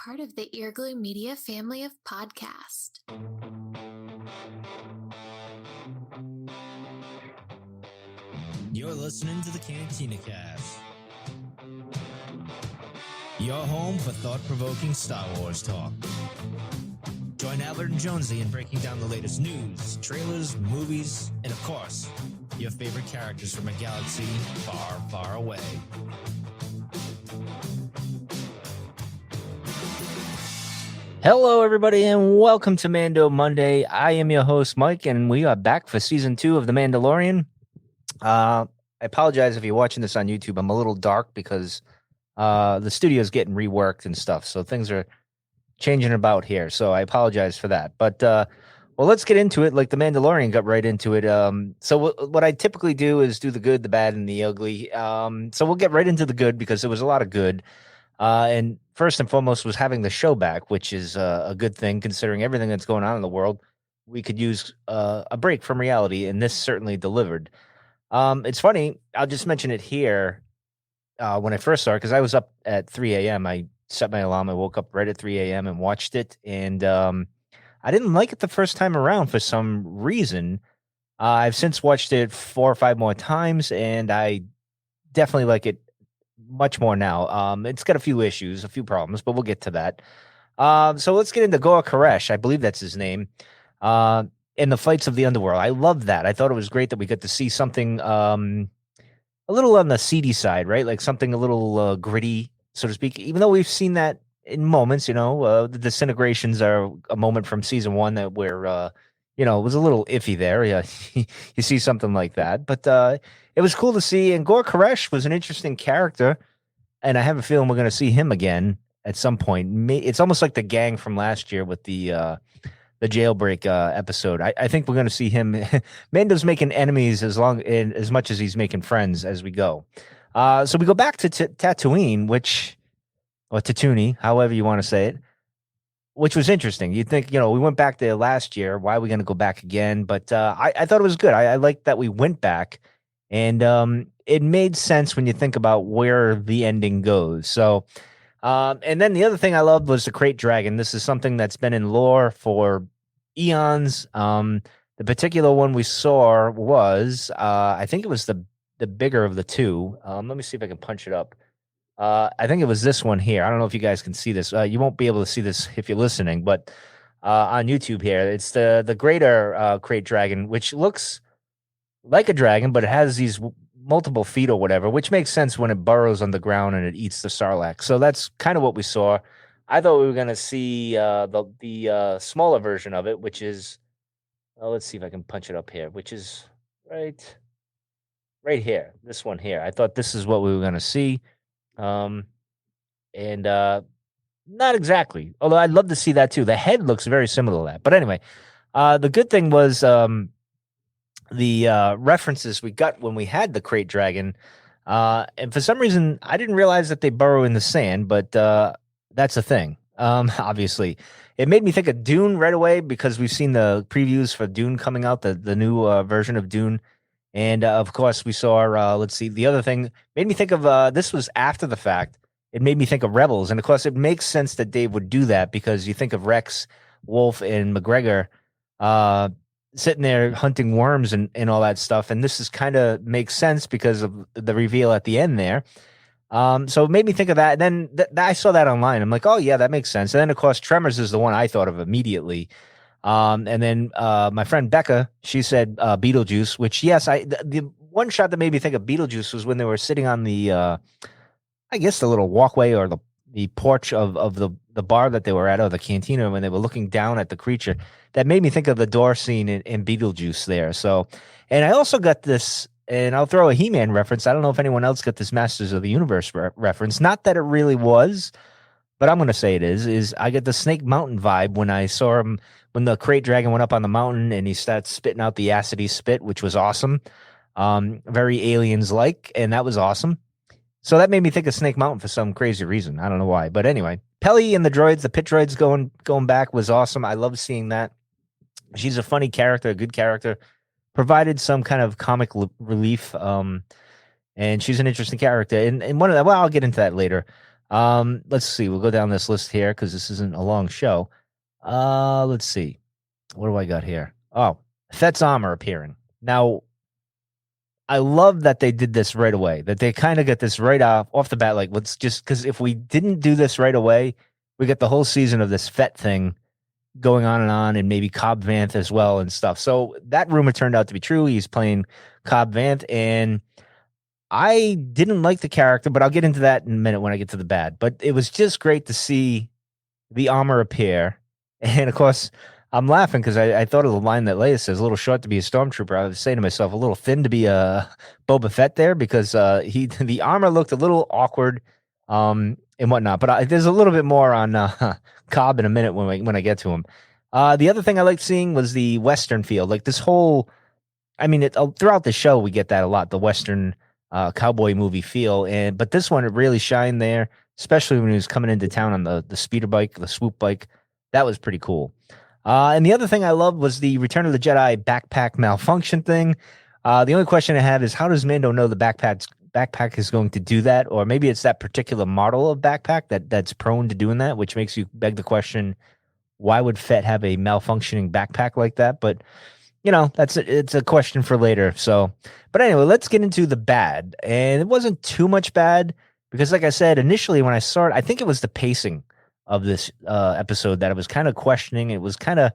part of the Earglue Media family of podcasts. You're listening to the Cantina Cast, your home for thought-provoking Star Wars talk. Join Albert and Jonesy in breaking down the latest news, trailers, movies, and of course, your favorite characters from a galaxy far, far away. Hello, everybody, and welcome to Mando Monday. I am your host, Mike, and we are back for Season 2 of The Mandalorian. I apologize if you're watching this on YouTube. I'm a little dark because the studio's getting reworked and stuff, so things are changing about here. So I apologize for that. But well, let's get into it. Like The Mandalorian got right into it. So what I typically do is do the good, the bad, and the ugly. So we'll get right into the good because there was a lot of good. And first and foremost was having the show back, which is a good thing considering everything that's going on in the world. We could use a break from reality, and this certainly delivered. It's funny. I'll just mention it here when I first started because I was up at 3 a.m. I set my alarm. I woke up right at 3 a.m. and watched it, and I didn't like it the first time around for some reason. I've since watched it 4 or 5 more times, and I definitely like it much more now. It's got a few issues, a few problems, but we'll get to that. So let's get into Gor Koresh. I believe that's his name. In the fights of the underworld. I love that. I thought it was great that we got to see something a little on the seedy side, right? Like something a little gritty, so to speak. Even though we've seen that in moments, the disintegrations are a moment from season 1 that where it was a little iffy there. Yeah, you see something like that, but it was cool to see. And Gor Koresh was an interesting character, and I have a feeling we're going to see him again at some point. It's almost like the gang from last year with the jailbreak episode. I think we're going to see him. Mando's making enemies as much as he's making friends as we go. So we go back to Tatooine, or Tatooine, however you want to say it, which was interesting. You'd think, we went back there last year. Why are we going to go back again? But I thought it was good. I liked that we went back, and it made sense when you think about where the ending goes. So, and then the other thing I loved was the Krayt Dragon. This is something that's been in lore for eons. The particular one we saw was, I think it was the bigger of the two. Let me see if I can punch it up. I think it was this one here. I don't know if you guys can see this. You won't be able to see this if you're listening, but on YouTube here, it's the greater Krayt Dragon, which looks like a dragon, but it has these multiple feet or whatever, which makes sense when it burrows on the ground and it eats the Sarlacc. So that's kind of what we saw. I thought we were going to see the smaller version of it, which is, let's see if I can punch it up here, which is right here. This one here. I thought this is what we were going to see. And not exactly, although I'd love to see that too. The head looks very similar to that. But anyway, the good thing was the references we got when we had the Krayt Dragon. And for some reason, I didn't realize that they burrow in the sand, but that's a thing. Obviously, it made me think of Dune right away because we've seen the previews for Dune coming out, the new version of Dune. And of course, we saw, let's see, the other thing made me think of, this was after the fact. It made me think of Rebels. And of course, it makes sense that Dave would do that because you think of Rex, Wolf, and McGregor sitting there hunting worms and all that stuff. And this is kind of makes sense because of the reveal at the end there. So it made me think of that. And then I saw that online. I'm like, oh, yeah, that makes sense. And then, of course, Tremors is the one I thought of immediately. And then my friend Becca, she said Beetlejuice, which, yes, the one shot that made me think of Beetlejuice was when they were sitting on the, I guess, the little walkway or the porch of the bar that they were at, or the cantina, when they were looking down at the creature. That made me think of the door scene in Beetlejuice there. So, and I also got this, and I'll throw a He-Man reference. I don't know if anyone else got this Masters of the Universe reference. Not that it really was, but I'm going to say it is I get the Snake Mountain vibe when I saw him, when the Krayt Dragon went up on the mountain and he started spitting out the acidy spit, which was awesome. Very Aliens-like, and that was awesome. So that made me think of Snake Mountain for some crazy reason. I don't know why. But anyway, Peli and the droids, the pit droids going back was awesome. I love seeing that. She's a funny character, a good character. Provided some kind of comic relief. And she's an interesting character. And one of that, well, I'll get into that later. Let's see. We'll go down this list here because this isn't a long show. Let's see. What do I got here? Oh, Fet's armor appearing. Now, I love that they did this right away, that they kind of get this right off the bat. Like, let's just, because if we didn't do this right away, we get the whole season of this Fett thing going on, and maybe Cobb Vanth as well and stuff. So that rumor turned out to be true. He's playing Cobb Vanth, and I didn't like the character, but I'll get into that in a minute when I get to the bad. But it was just great to see the armor appear. And of course, I'm laughing because I thought of the line that Leia says, a little short to be a stormtrooper. I was saying to myself, a little thin to be a Boba Fett there because the armor looked a little awkward and whatnot. But there's a little bit more on Cobb in a minute when I get to him. The other thing I liked seeing was the Western feel. Like this whole, I mean, throughout the show, we get that a lot, the Western cowboy movie feel. But this one, it really shined there, especially when he was coming into town on the speeder bike, the swoop bike. That was pretty cool. And the other thing I loved was the Return of the Jedi backpack malfunction thing. The only question I have is, how does Mando know the backpack is going to do that? Or maybe it's that particular model of backpack that's prone to doing that, which makes you beg the question, why would Fett have a malfunctioning backpack like that? But it's a question for later. So, but anyway, let's get into the bad. And it wasn't too much bad because, like I said, initially when I saw it, I think it was the pacing of this episode that I was kind of questioning. It was kind of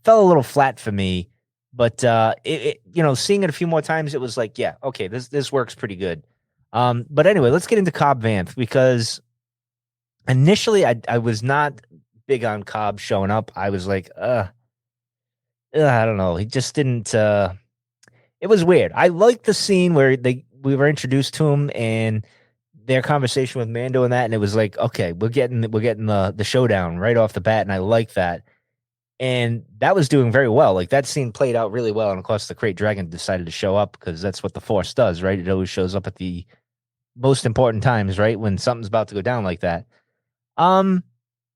fell a little flat for me, but seeing it a few more times, it was like, yeah, okay, this works pretty good. But anyway, let's get into Cobb Vanth because initially I was not big on Cobb showing up. I was like, I don't know. He just didn't. It was weird. I liked the scene where we were introduced to him and their conversation with Mando and that, and it was like, okay, we're getting the showdown right off the bat, and I like that. And that was doing very well. Like that scene played out really well, and of course, the Great Dragon decided to show up because that's what the Force does, right? It always shows up at the most important times, right? When something's about to go down like that. And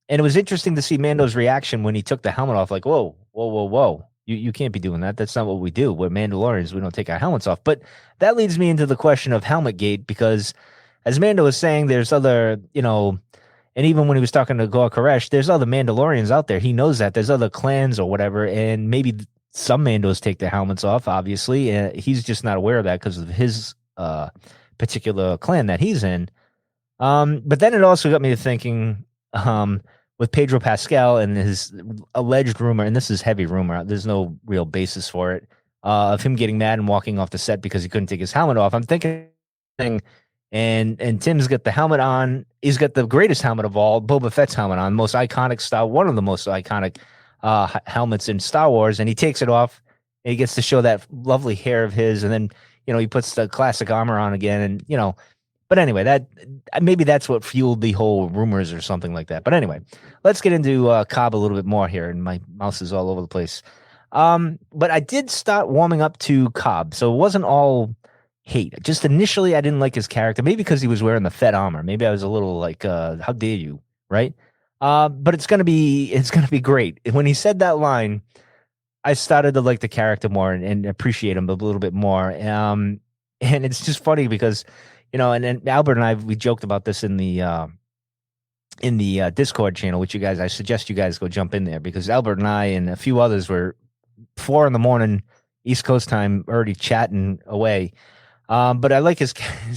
it was interesting to see Mando's reaction when he took the helmet off. Like, whoa, whoa, whoa, whoa. You can't be doing that. That's not what we do. We're Mandalorians. We don't take our helmets off. But that leads me into the question of Helmet Gate because, as Mando was saying, there's other, and even when he was talking to Gor Koresh, there's other Mandalorians out there. He knows that. There's other clans or whatever, and maybe some Mandos take their helmets off, obviously. And he's just not aware of that because of his particular clan that he's in. But then it also got me to thinking, with Pedro Pascal and his alleged rumor, and this is heavy rumor, there's no real basis for it, of him getting mad and walking off the set because he couldn't take his helmet off. I'm thinking, and Tim's got the helmet on. He's got the greatest helmet of all, Boba Fett's helmet on, most iconic style, one of the most iconic helmets in Star Wars, and he takes it off. And he gets to show that lovely hair of his, and then he puts the classic armor on again, and But anyway, that maybe that's what fueled the whole rumors or something like that. But anyway, let's get into Cobb a little bit more here, and my mouse is all over the place. But I did start warming up to Cobb, so it wasn't all hate. Just initially, I didn't like his character, maybe because he was wearing the Fett armor. Maybe I was a little like, "How dare you?" Right? But it's gonna be great. When he said that line, I started to like the character more and appreciate him a little bit more. And it's just funny because, and Albert and we joked about this in the Discord channel, which I suggest you guys go jump in there because Albert and I and a few others were 4 a.m. East Coast time already chatting away. But I like his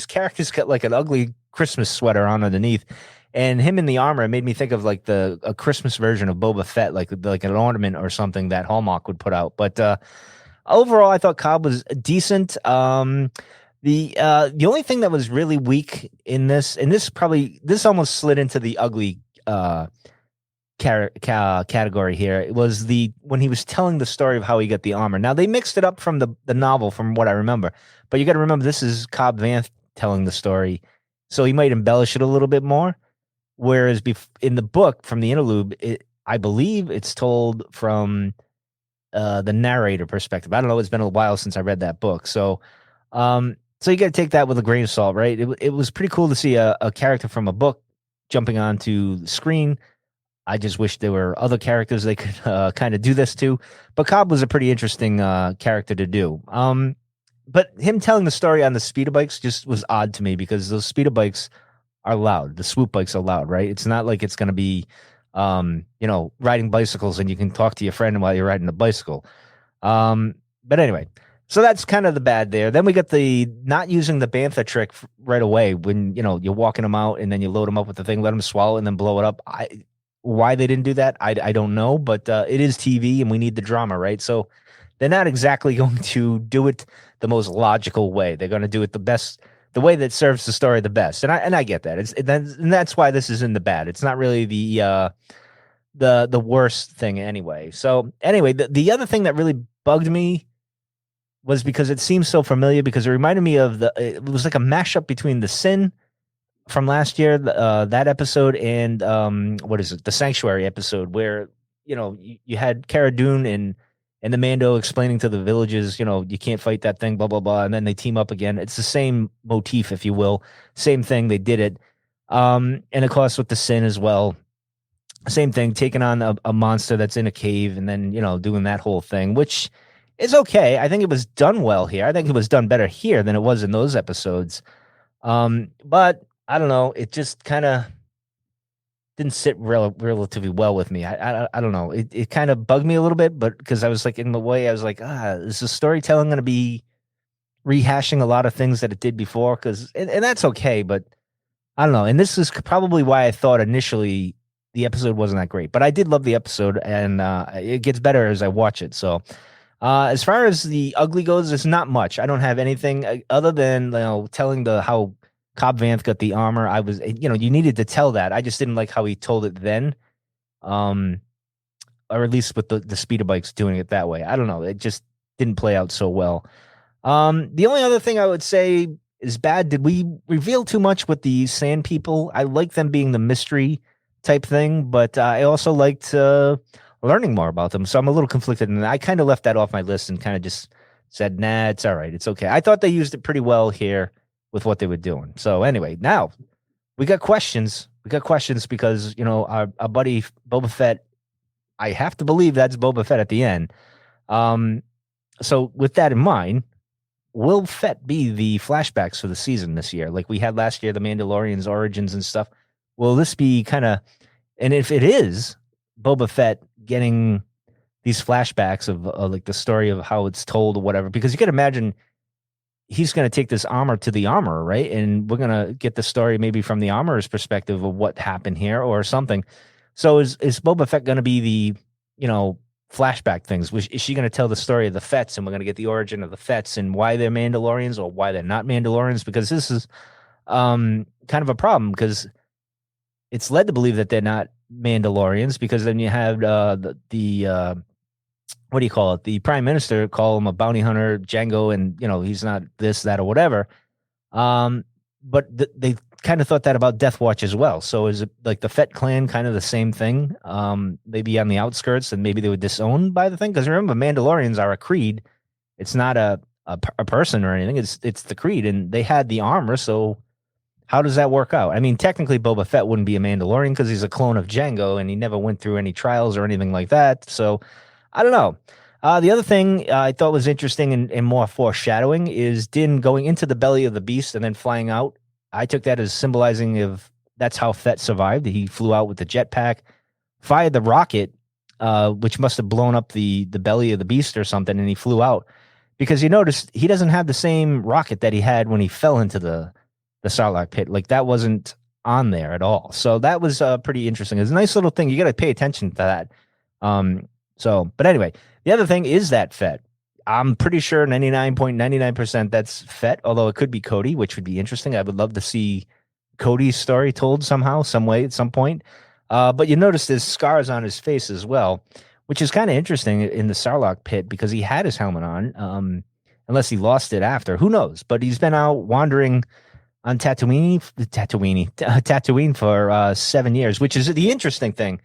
character's got like an ugly Christmas sweater on underneath, and him in the armor made me think of like a Christmas version of Boba Fett, like an ornament or something that Hallmark would put out. But overall, I thought Cobb was decent. The only thing that was really weak in this, and this almost slid into the ugly category here, it was when he was telling the story of how he got the armor. Now they mixed it up from the novel, from what I remember, but you got to remember this is Cobb Vanth telling the story, so he might embellish it a little bit more. Whereas in the book, from the interlude, I believe it's told from the narrator perspective. I don't know. It's been a while since I read that book, so you got to take that with a grain of salt, right? It was pretty cool to see a character from a book jumping onto the screen. I just wish there were other characters they could kind of do this to. But Cobb was a pretty interesting character to do. But him telling the story on the speeder bikes just was odd to me because those speeder bikes are loud. The swoop bikes are loud, right? It's not like it's going to be, riding bicycles and you can talk to your friend while you're riding the bicycle. But anyway, so that's kind of the bad there. Then we got the not using the bantha trick right away when, you're walking them out and then you load them up with the thing, let them swallow and then blow it up. Why they didn't do that, I don't know, but it is TV and we need the drama, right? So they're not exactly going to do it the most logical way. They're going to do it the way that serves the story the best. And I get that. And that's why this is in the bad. It's not really the worst thing anyway. So anyway, the other thing that really bugged me was because it seems so familiar because it reminded me of it was like a mashup between The Sin from last year, that episode, and what is it? The Sanctuary episode where, you had Cara Dune and the Mando explaining to the villages, you can't fight that thing, blah, blah, blah. And then they team up again. It's the same motif, if you will. Same thing. They did it. And of course, with The Sin as well. Same thing, taking on a monster that's in a cave and then, doing that whole thing, which is okay. I think it was done well here. I think it was done better here than it was in those episodes. But I don't know. It just kind of didn't sit relatively well with me. I don't know. It kind of bugged me a little bit, but because I was like in the way, I was like, is the storytelling going to be rehashing a lot of things that it did before? And that's okay, but I don't know. And this is probably why I thought initially the episode wasn't that great, but I did love the episode, and it gets better as I watch it. So as far as the ugly goes, there's not much. I don't have anything other than telling how Cobb Vanth got the armor. I was, you needed to tell that. I just didn't like how he told it then, or at least with the speeder bikes doing it that way. I don't know. It just didn't play out so well. The only other thing I would say is bad. Did we reveal too much with the Sand People? I like them being the mystery type thing, but I also liked learning more about them. So I'm a little conflicted, and I kind of left that off my list and kind of just said, nah, it's all right. It's okay. I thought they used it pretty well here with what they were doing. So anyway, now we got questions. We got questions because, our buddy Boba Fett, I have to believe that's Boba Fett at the end. So with that in mind, will Fett be the flashbacks for the season this year? Like we had last year, the Mandalorian's origins and stuff. Will this be kind of, and if it is Boba Fett getting these flashbacks of like the story of how it's told or whatever, because you can imagine he's going to take this armor to the armorer, right? And we're going to get the story maybe from the armorer's perspective of what happened here or something. So is Boba Fett going to be the, flashback things? Is she going to tell the story of the Fetts, and we're going to get the origin of the Fetts and why they're Mandalorians or why they're not Mandalorians? Because this is kind of a problem, because it's led to believe that they're not Mandalorians, because then you have the what do you call it? The prime minister call him a bounty hunter, Django, and he's not this, that, or whatever. But they kind of thought that about Death Watch as well. So is it like the Fett clan kind of the same thing? Maybe on the outskirts, and maybe they were disowned by the thing. Because remember, Mandalorians are a creed. It's not a person or anything. It's the creed, and they had the armor. So how does that work out? I mean, technically, Boba Fett wouldn't be a Mandalorian because he's a clone of Django, and he never went through any trials or anything like that. So I don't know. The other thing I thought was interesting and more foreshadowing is Din going into the belly of the beast and then flying out. I took that as symbolizing that's how Fett survived. He flew out with the jetpack, fired the rocket, which must have blown up the belly of the beast or something, and he flew out. Because you notice he doesn't have the same rocket that he had when he fell into the Sarlacc pit. Like that wasn't on there at all. So that was pretty interesting. It's a nice little thing. You got to pay attention to that. But anyway, the other thing is that Fett. I'm pretty sure 99.99% that's Fett, although it could be Cody, which would be interesting. I would love to see Cody's story told somehow, some way, at some point. But you notice there's scars on his face as well, which is kind of interesting in the Sarlacc pit because he had his helmet on, unless he lost it after. Who knows? But he's been out wandering on Tatooine for 7 years, which is the interesting thing.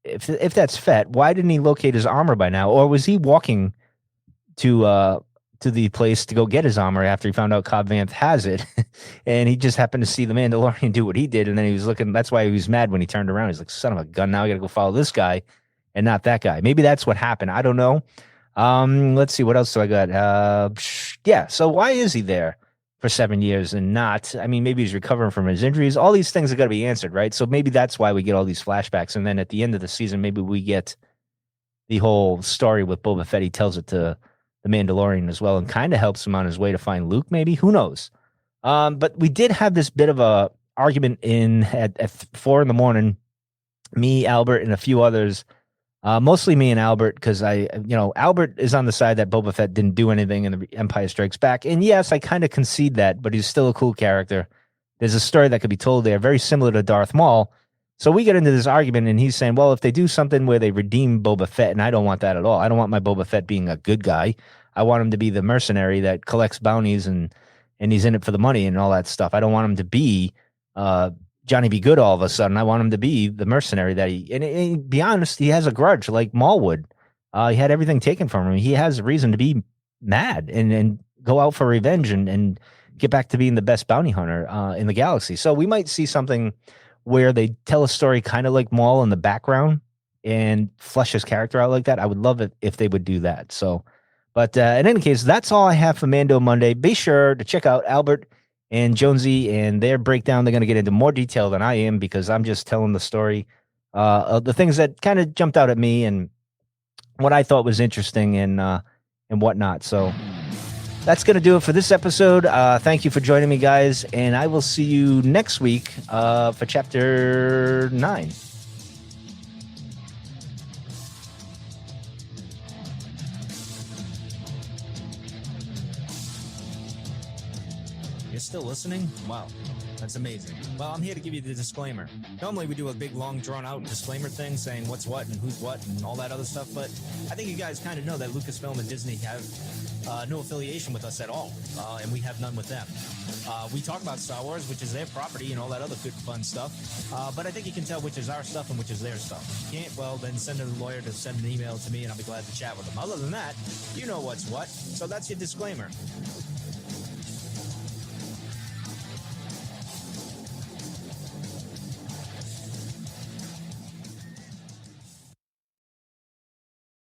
If that's Fett, why didn't he locate his armor by now? Or was he walking to the place to go get his armor after he found out Cobb Vanth has it? And he just happened to see the Mandalorian do what he did. And then he was looking, that's why he was mad when he turned around. He's like, son of a gun, now I got to go follow this guy and not that guy. Maybe that's what happened. I don't know. Let's see. What else do I got? So why is he there? for 7 years and not. I mean, maybe he's recovering from his injuries. All these things are going to be answered, right? So maybe that's why we get all these flashbacks. And then at the end of the season, maybe we get the whole story with Boba Fett. He tells it to the Mandalorian as well and kind of helps him on his way to find Luke, maybe. Who knows? But we did have this bit of a argument at 4 a.m. Me, Albert, and a few others. Mostly me and Albert, because Albert is on the side that Boba Fett didn't do anything in the Empire Strikes Back. And yes, I kind of concede that, but he's still a cool character. There's a story that could be told there, very similar to Darth Maul. So we get into this argument, and he's saying, well, if they do something where they redeem Boba Fett, and I don't want that at all. I don't want my Boba Fett being a good guy. I want him to be the mercenary that collects bounties and he's in it for the money and all that stuff. I don't want him to be Johnny Be Good all of a sudden. I want him to be the mercenary that and be honest, he has a grudge like Maul would. He had everything taken from him. He has a reason to be mad and go out for revenge and get back to being the best bounty hunter in the galaxy. So we might see something where they tell a story kind of like Maul in the background and flesh his character out like that. I would love it if they would do that. So, but in any case, that's all I have for Mando Monday. Be sure to check out Albert and Jonesy and their breakdown. They're going to get into more detail than I am because I'm just telling the story of the things that kind of jumped out at me and what I thought was interesting and whatnot. So that's going to do it for this episode. Thank you for joining me, guys, and I will see you next week for Chapter 9. You're still listening? Wow, that's amazing. Well, I'm here to give you the disclaimer. Normally we do a big, long, drawn-out disclaimer thing saying what's what and who's what and all that other stuff, but I think you guys kind of know that Lucasfilm and Disney have no affiliation with us at all, and we have none with them. We talk about Star Wars, which is their property and all that other good, fun stuff, but I think you can tell which is our stuff and which is their stuff. If you can't, well, then send a lawyer to send an email to me, and I'll be glad to chat with them. Other than that, you know what's what, so that's your disclaimer.